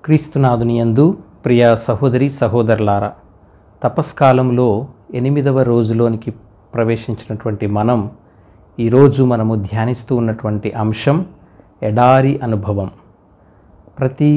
క్రీస్తునాథుని యందు ప్రియ సహోదరి సహోదరులారా, తపస్కాలంలో 8వ రోజులోనికి ప్రవేశించినటువంటి ఈరోజు మనము ధ్యానిస్తూ ఉన్నటువంటి అంశం ఎడారి అనుభవం. ప్రతి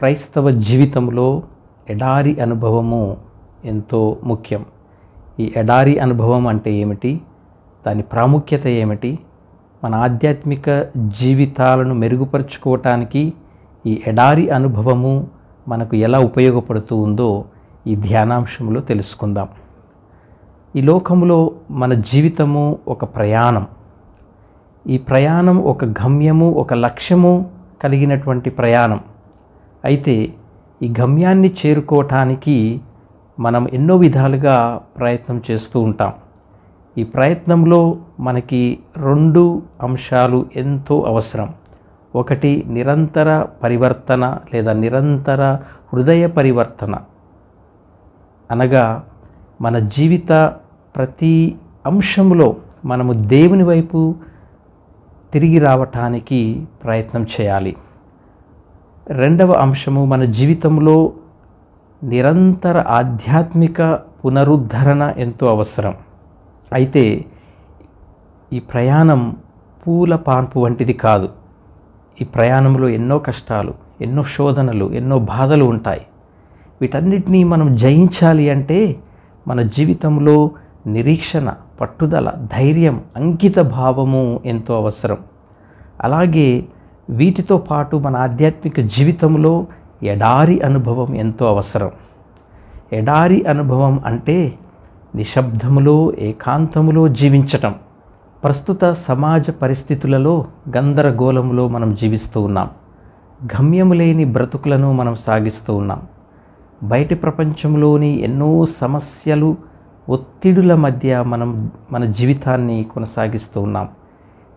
క్రైస్తవ జీవితంలో ఎడారి అనుభవము ఎంతో ముఖ్యం. ఈ ఎడారి అనుభవం అంటే ఏమిటి, దాని ప్రాముఖ్యత ఏమిటి, మన ఆధ్యాత్మిక జీవితాలను మెరుగుపరుచుకోవటానికి ఈ ఎడారి అనుభవము మనకు ఎలా ఉపయోగపడుతూ ఉందో ఈ ధ్యానాంశంలో తెలుసుకుందాం. ఈ లోకంలో మన జీవితము ఒక ప్రయాణం. ఈ ప్రయాణం ఒక గమ్యము, ఒక లక్ష్యము కలిగినటువంటి ప్రయాణం. అయితే ఈ గమ్యాన్ని చేరుకోవటానికి మనం ఎన్నో విధాలుగా ప్రయత్నం చేస్తూ ఉంటాం. ఈ ప్రయత్నంలో మనకి 2 అంశాలు ఎంతో అవసరం. ఒకటి నిరంతర పరివర్తన లేదా నిరంతర హృదయ పరివర్తన, అనగా మన జీవిత ప్రతి అంశంలో మనము దేవుని వైపు తిరిగి రావటానికి ప్రయత్నం చేయాలి. రెండవ అంశము, మన జీవితంలో నిరంతర ఆధ్యాత్మిక పునరుద్ధరణ ఎంతో అవసరం. అయితే ఈ ప్రయాణం పూల పాన్పు వంటిది కాదు. ఈ ప్రయాణంలో ఎన్నో కష్టాలు, ఎన్నో శోధనలు, ఎన్నో బాధలు ఉంటాయి. వీటన్నిటినీ మనం జయించాలి అంటే మన జీవితంలో నిరీక్షణ, పట్టుదల, ధైర్యం, అంకిత భావము ఎంతో అవసరం. అలాగే వీటితో పాటు మన ఆధ్యాత్మిక జీవితంలో ఎడారి అనుభవం ఎంతో అవసరం. ఎడారి అనుభవం అంటే నిశ్శబ్దములో, ఏకాంతములో జీవించటం. ప్రస్తుత సమాజ పరిస్థితులలో గందరగోళంలో మనం జీవిస్తూ ఉన్నాం. గమ్యము లేని బ్రతుకులను మనం సాగిస్తూ ఉన్నాం. బయటి ప్రపంచంలోని ఎన్నో సమస్యలు, ఒత్తిడుల మధ్య మన జీవితాన్ని కొనసాగిస్తూ ఉన్నాం.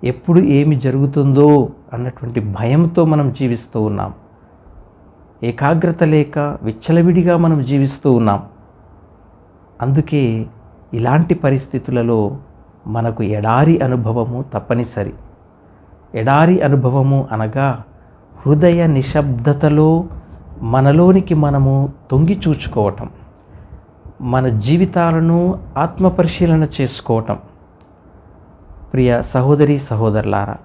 ఎప్పుడు ఏమి జరుగుతుందో అన్నటువంటి భయంతో మనం జీవిస్తూ ఉన్నాం. ఏకాగ్రత లేక విచ్చలవిడిగా మనం జీవిస్తూ ఉన్నాం. అందుకే ఇలాంటి పరిస్థితులలో మనకు ఎడారి అనుభవము తప్పనిసరి. ఎడారి అనుభవము అనగా హృదయ నిశ్శబ్దతలో మనలోనికి మనము తొంగి చూచుకోవటం, మన జీవితాలను ఆత్మపరిశీలన చేసుకోవటం. ప్రియ సహోదరి సహోదరులారా,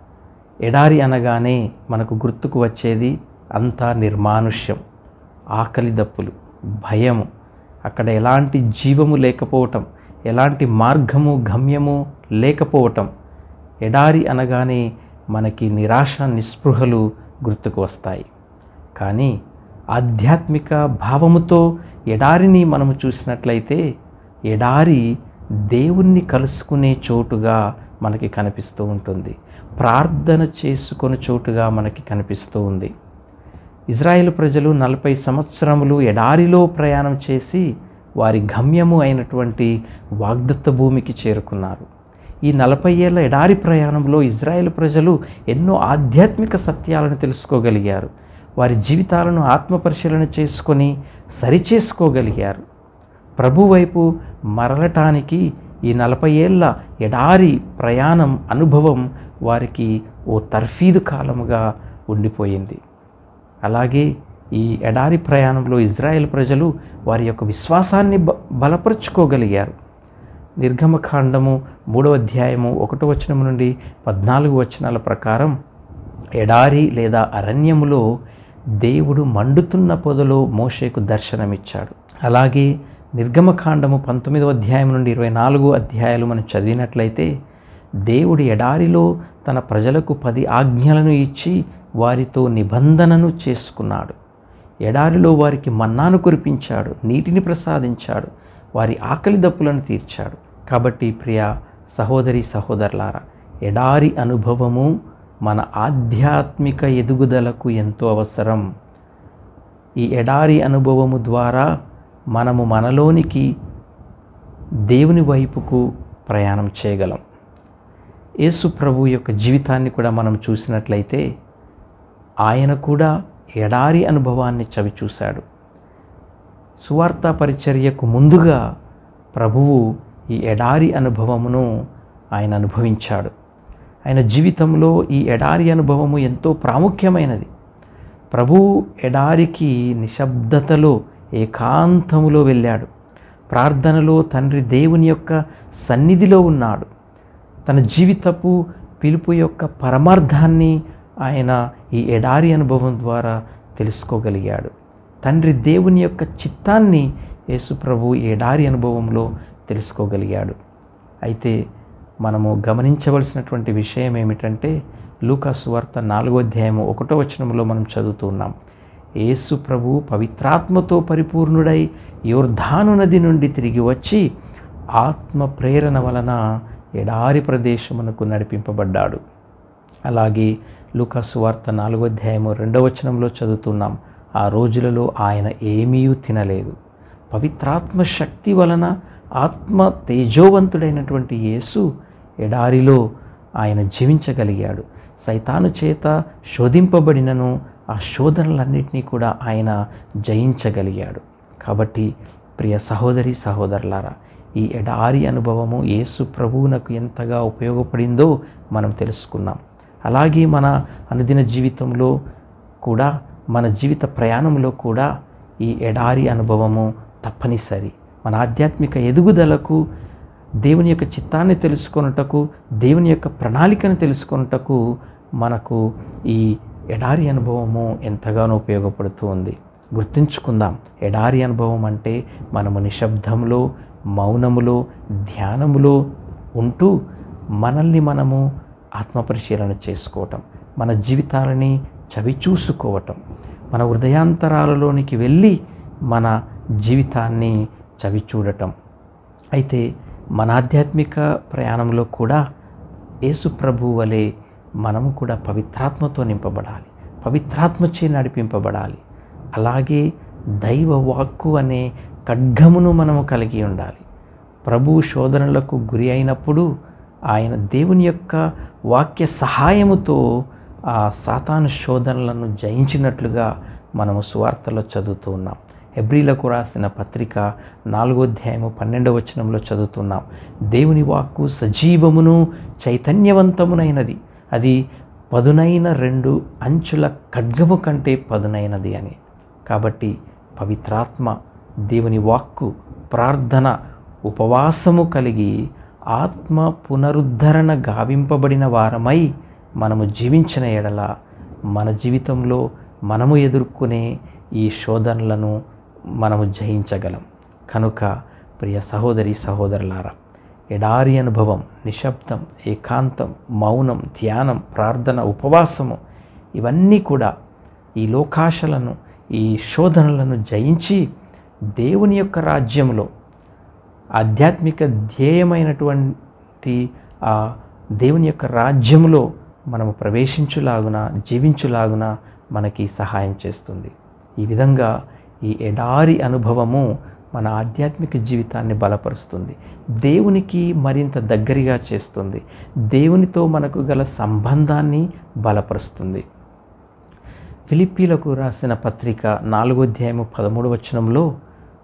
ఎడారి అనగానే మనకు గుర్తుకు వచ్చేది అంతా నిర్మానుష్యం, ఆకలి దప్పులు, భయము, అక్కడ ఎలాంటి జీవము లేకపోవటం, ఎలాంటి మార్గము, గమ్యము లేకపోవటం. ఎడారి అనగానే మనకి నిరాశ, నిస్పృహలు గుర్తుకు వస్తాయి. కానీ ఆధ్యాత్మిక భావముతో ఎడారిని మనము చూసినట్లయితే ఎడారి దేవుణ్ణి కలుసుకునే చోటుగా మనకి కనిపిస్తూ ఉంటుంది. ప్రార్థన చేసుకునే చోటుగా మనకి కనిపిస్తూ ఉంది. ఇజ్రాయేలు ప్రజలు 40 సంవత్సరములు ఎడారిలో ప్రయాణం చేసి వారి గమ్యము అయినటువంటి వాగ్దత్త భూమికి చేరుకున్నారు. ఈ 40 ఏళ్ల ఎడారి ప్రయాణంలో ఇజ్రాయేల్ ప్రజలు ఎన్నో ఆధ్యాత్మిక సత్యాలను తెలుసుకోగలిగారు. వారి జీవితాలను ఆత్మపరిశీలన చేసుకొని సరిచేసుకోగలిగారు. ప్రభు వైపు మరలటానికి ఈ 40 ఏళ్ల ఎడారి ప్రయాణం అనుభవం వారికి ఓ తర్ఫీదు కాలముగా ఉండిపోయింది. అలాగే ఈ ఎడారి ప్రయాణంలో ఇజ్రాయేల్ ప్రజలు వారి యొక్క విశ్వాసాన్ని బలపరుచుకోగలిగారు. నిర్గమకాండము 3వ అధ్యాయము 1వ వచనం నుండి 14 వచనాల ప్రకారం ఎడారి లేదా అరణ్యములో దేవుడు మండుతున్న పొదలో మోషేకు దర్శనమిచ్చాడు. అలాగే నిర్గమకాండము 19వ అధ్యాయం నుండి 24 అధ్యాయాలు మనం చదివినట్లయితే దేవుడు ఎడారిలో తన ప్రజలకు 10 ఆజ్ఞలను ఇచ్చి వారితో నిబంధనను చేసుకున్నాడు. ఎడారిలో వారికి మన్నాను కురిపించాడు, నీటిని ప్రసాదించాడు, వారి ఆకలి దప్పులను తీర్చాడు. కాబట్టి ప్రియ సహోదరి సహోదరులారా, ఎడారి అనుభవము మన ఆధ్యాత్మిక ఎదుగుదలకు ఎంతో అవసరం. ఈ ఎడారి అనుభవము ద్వారా మనము మనలోనికి దేవుని వైపుకు ప్రయాణం చేయగలం. యేసు ప్రభు యొక్క జీవితాన్ని కూడా మనం చూసినట్లయితే ఆయన కూడా ఎడారి అనుభవాన్ని చవిచూశాడు. సువార్త పరిచర్యకు ముందుగా ప్రభువు ఈ ఎడారి అనుభవమును ఆయన అనుభవించాడు. ఆయన జీవితంలో ఈ ఎడారి అనుభవము ఎంతో ప్రాముఖ్యమైనది. ప్రభువు ఎడారికి నిశ్శబ్దతలో ఏకాంతములో వెళ్ళాడు. ప్రార్థనలో తండ్రి దేవుని యొక్క సన్నిధిలో ఉన్నాడు. తన జీవితపు పిలుపు యొక్క పరమార్థాన్ని ఆయన ఈ ఎడారి అనుభవం ద్వారా తెలుసుకోగలిగాడు. తండ్రి దేవుని యొక్క చిత్తాన్ని యేసు ప్రభు ఎడారి అనుభవంలో తెలుసుకోగలిగాడు. అయితే మనము గమనించవలసినటువంటి విషయం ఏమిటంటే, లూకా సువార్త 4వ అధ్యాయము 1వ వచనంలో మనం చదువుతున్నాం. యేసు ప్రభు పవిత్రాత్మతో పరిపూర్ణుడై యోర్దాను నది నుండి తిరిగి వచ్చి ఆత్మ ప్రేరణ వలన ఎడారి ప్రదేశమునకు నడిపింపబడ్డాడు. అలాగే లూకా సువార్త 4వ అధ్యాయము 2వ వచనంలో చదువుతున్నాం. ఆ రోజులలో ఆయన ఏమీ తినలేదు. పవిత్రాత్మ శక్తి వలన ఆత్మ తేజోవంతుడైనటువంటి యేసు ఎడారిలో ఆయన జీవించగలిగాడు. సైతాను చేత శోధింపబడినను ఆ శోధనలన్నింటినీ కూడా ఆయన జయించగలిగాడు. కాబట్టి ప్రియ సహోదరి సహోదరులారా, ఈ ఎడారి అనుభవము యేసు ప్రభువునకు ఎంతగా ఉపయోగపడిందో మనం తెలుసుకున్నాం. అలాగే మన అనుదిన జీవితంలో కూడా, మన జీవిత ప్రయాణంలో కూడా ఈ ఎడారి అనుభవము తప్పనిసరి. మన ఆధ్యాత్మిక ఎదుగుదలకు, దేవుని యొక్క చిత్తాన్ని తెలుసుకొనుటకు, దేవుని యొక్క ప్రణాళికను తెలుసుకొనుటకు మనకు ఈ ఎడారి అనుభవము ఎంతగానో ఉపయోగపడుతూ ఉంది. గుర్తుంచుకుందాం, ఎడారి అనుభవం అంటే మనము నిశ్శబ్దంలో, మౌనములో, ధ్యానములో ఉంటూ మనల్ని మనము ఆత్మపరిశీలన చేసుకోవటం, మన జీవితాలని చవిచూసుకోవటం, మన హృదయాంతరాలలోనికి వెళ్ళి మన జీవితాన్ని చవిచూడటం. అయితే మన ఆధ్యాత్మిక ప్రయాణంలో కూడా యేసు ప్రభు వలె మనము కూడా పవిత్రాత్మతో నింపబడాలి, పవిత్రాత్మచే నడిపింపబడాలి. అలాగే దైవ వాక్కు అనే ఖడ్గమును మనము కలిగి ఉండాలి. ప్రభు శోధనలకు గురి అయినప్పుడు ఆయన దేవుని యొక్క వాక్య సహాయముతో ఆ సాతాను శోధనలను జయించినట్లుగా మనము సువార్తలో చదువుతూ ఉన్నాం. హెబ్రీలకు రాసిన పత్రిక 4వ అధ్యాయము 12వ వచనంలో చదువుతున్నాం. దేవుని వాక్కు సజీవమును చైతన్యవంతమునైనది, అది పదునైన 2 అంచుల ఖడ్గము కంటే పదునైనది అని. కాబట్టి పవిత్రాత్మ, దేవుని వాక్కు, ప్రార్థన, ఉపవాసము కలిగి ఆత్మ పునరుద్ధరణ గావింపబడిన వారమై మనము జీవించిన ఎడల మన జీవితంలో మనము ఎదుర్కొనే ఈ శోధనలను మనము జయించగలం. కనుక ప్రియ సహోదరి సహోదరులారా, ఎడారి అనుభవం, నిశ్శబ్దం, ఏకాంతం, మౌనం, ధ్యానం, ప్రార్థన, ఉపవాసము ఇవన్నీ కూడా ఈ లోకాశలను, ఈ శోధనలను జయించి దేవుని యొక్క రాజ్యంలో ఆధ్యాత్మిక ధ్యేయమైనటువంటి ఆ దేవుని యొక్క రాజ్యంలో మనము ప్రవేశించులాగున, జీవించులాగున మనకి సహాయం చేస్తుంది. ఈ విధంగా ఈ ఎడారి అనుభవము మన ఆధ్యాత్మిక జీవితాన్ని బలపరుస్తుంది, దేవునికి మరింత దగ్గరగా చేస్తుంది, దేవునితో మనకు గల సంబంధాన్ని బలపరుస్తుంది. ఫిలిప్పీలకు రాసిన పత్రిక 4వ అధ్యాయము 13వ వచనంలో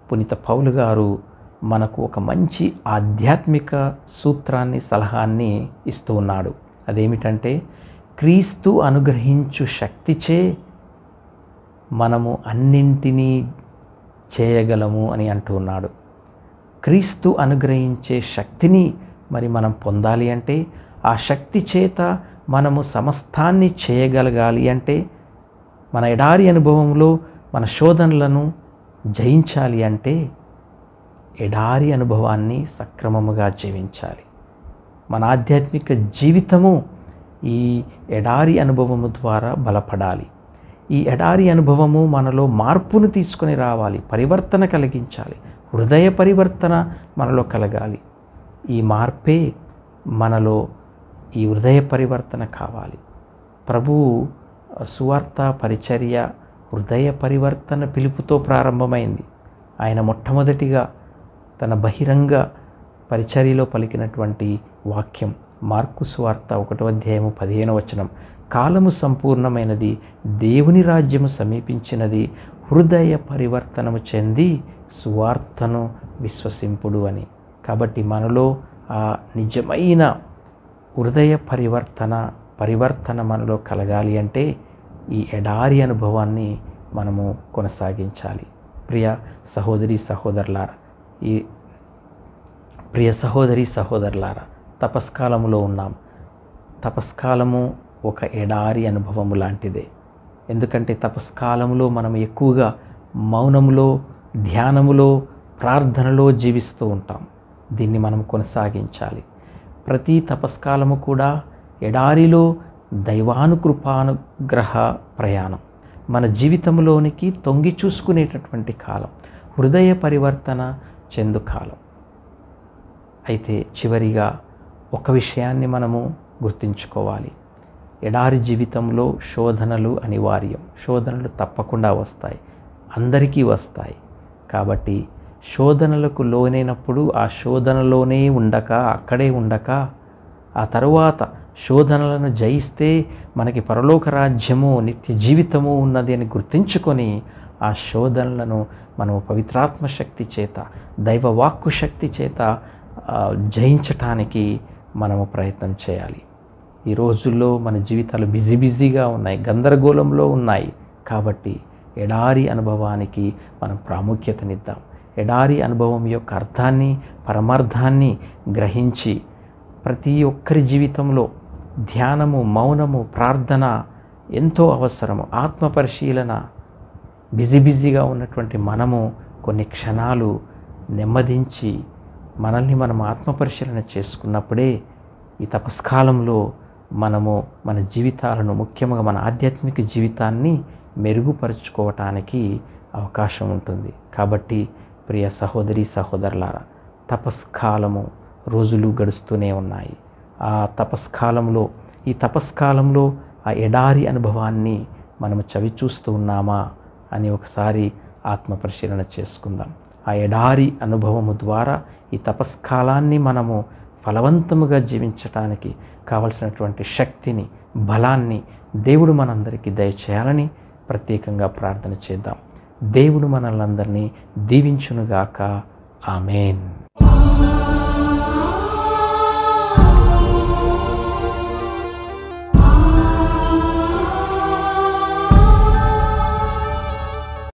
పునీత పౌలు గారు మనకు ఒక మంచి ఆధ్యాత్మిక సూత్రాన్ని, సలహాన్ని ఇస్తూ ఉన్నాడు. అదేమిటంటే, క్రీస్తు అనుగ్రహించు శక్తిచే మనము అన్నింటినీ చేయగలము అని అంటూ ఉన్నాడు. క్రీస్తు అనుగ్రహించే శక్తిని మరి మనం పొందాలి అంటే, ఆ శక్తి చేత మనము సమస్తాన్ని చేయగలగాలి అంటే, మన ఎడారి అనుభవంలో మన శోధనలను జయించాలి అంటే ఎడారి అనుభవాన్ని సక్రమముగా జీవించాలి. మన ఆధ్యాత్మిక జీవితము ఈ ఎడారి అనుభవము ద్వారా బలపడాలి. ఈ ఎడారి అనుభవము మనలో మార్పును తీసుకొని రావాలి, పరివర్తన కలిగించాలి, హృదయ పరివర్తన మనలో కలగాలి. ఈ మార్పే మనలో ఈ హృదయ పరివర్తన కావాలి. ప్రభువు సువార్త పరిచర్య హృదయ పరివర్తన పిలుపుతో ప్రారంభమైంది. ఆయన మొట్టమొదటిగా తన బహిరంగ పరిచర్యలో పలికినటువంటి వాక్యం మార్కు సువార్త 1వ అధ్యాయము 15వ వచనం, కాలము సంపూర్ణమైనది, దేవుని రాజ్యము సమీపించినది, హృదయ పరివర్తనము చెంది సువార్తను విశ్వసింపుడు అని. కాబట్టి మనలో ఆ నిజమైన హృదయ పరివర్తన మనలో కలగాలి అంటే ఈ ఎడారి అనుభవాన్ని మనము కొనసాగించాలి. ప్రియ సహోదరి సహోదరులారా, ఈ ప్రియ సహోదరి సహోదరులారా, తపస్కాలంలో ఉన్నాం. తపస్కాలము ఒక ఎడారి అనుభవము లాంటిదే. ఎందుకంటే తపస్కాలంలో మనం ఎక్కువగా మౌనములో, ధ్యానములో, ప్రార్థనలో జీవిస్తూ ఉంటాం. దీన్ని మనం కొనసాగించాలి. ప్రతి తపస్కాలము కూడా ఎడారిలో దైవానుకృపానుగ్రహ ప్రయాణం, మన జీవితంలోనికి తొంగి చూసుకునేటటువంటి కాలం, హృదయ పరివర్తన చెందు కాలం. అయితే చివరిగా ఒక విషయాన్ని మనము గుర్తుంచుకోవాలి. ఎడారి జీవితంలో శోధనలు అనివార్యం. శోధనలు తప్పకుండా వస్తాయి, అందరికీ వస్తాయి. కాబట్టి శోధనలకు లోనైనప్పుడు ఆ శోధనలోనే ఉండక, అక్కడే ఉండక, ఆ తరువాత శోధనలను జయిస్తే మనకి పరలోక రాజ్యము, నిత్య జీవితము ఉన్నది అని గుర్తించుకొని ఆ శోధనలను మనము పవిత్రాత్మ శక్తి చేత, దైవవాక్కు శక్తి చేత జయించటానికి మనము ప్రయత్నం చేయాలి. ఈ రోజుల్లో మన జీవితాలు బిజీగా ఉన్నాయి, గందరగోళంలో ఉన్నాయి. కాబట్టి ఎడారి అనుభవానికి మనం ప్రాముఖ్యతనిద్దాం. ఎడారి అనుభవం యొక్క అర్థాన్ని, పరమార్థాన్ని గ్రహించి ప్రతి ఒక్కరి జీవితంలో ధ్యానము, మౌనము, ప్రార్థన ఎంతో అవసరము. ఆత్మ పరిశీలన. బిజీగా ఉన్నటువంటి మనము కొన్ని క్షణాలు నెమ్మదించి మనల్ని మనం ఆత్మపరిశీలన చేసుకున్నప్పుడే ఈ తపస్కాలంలో మనము మన జీవితాలను, ముఖ్యంగా మన ఆధ్యాత్మిక జీవితాన్ని మెరుగుపరుచుకోవటానికి అవకాశం ఉంటుంది. కాబట్టి ప్రియ సహోదరి సహోదరులారా, తపస్కాలము రోజులు గడుస్తూనే ఉన్నాయి. ఆ తపస్కాలంలో, ఈ తపస్కాలంలో ఆ ఎడారి అనుభవాన్ని మనము చవి చూస్తూ ఉన్నామా అని ఒకసారి ఆత్మపరిశీలన చేసుకుందాం. ఆ ఎడారి అనుభవము ద్వారా ఈ తపస్కాలాన్ని మనము ఫలవంతముగా జీవించటానికి కావలసినటువంటి శక్తిని, బలాన్ని దేవుడు మనందరికీ దయచేయాలని ప్రత్యేకంగా ప్రార్థన చేద్దాం. దేవుడు మనల్నందరినీ దీవించునుగాక. ఆమేన్.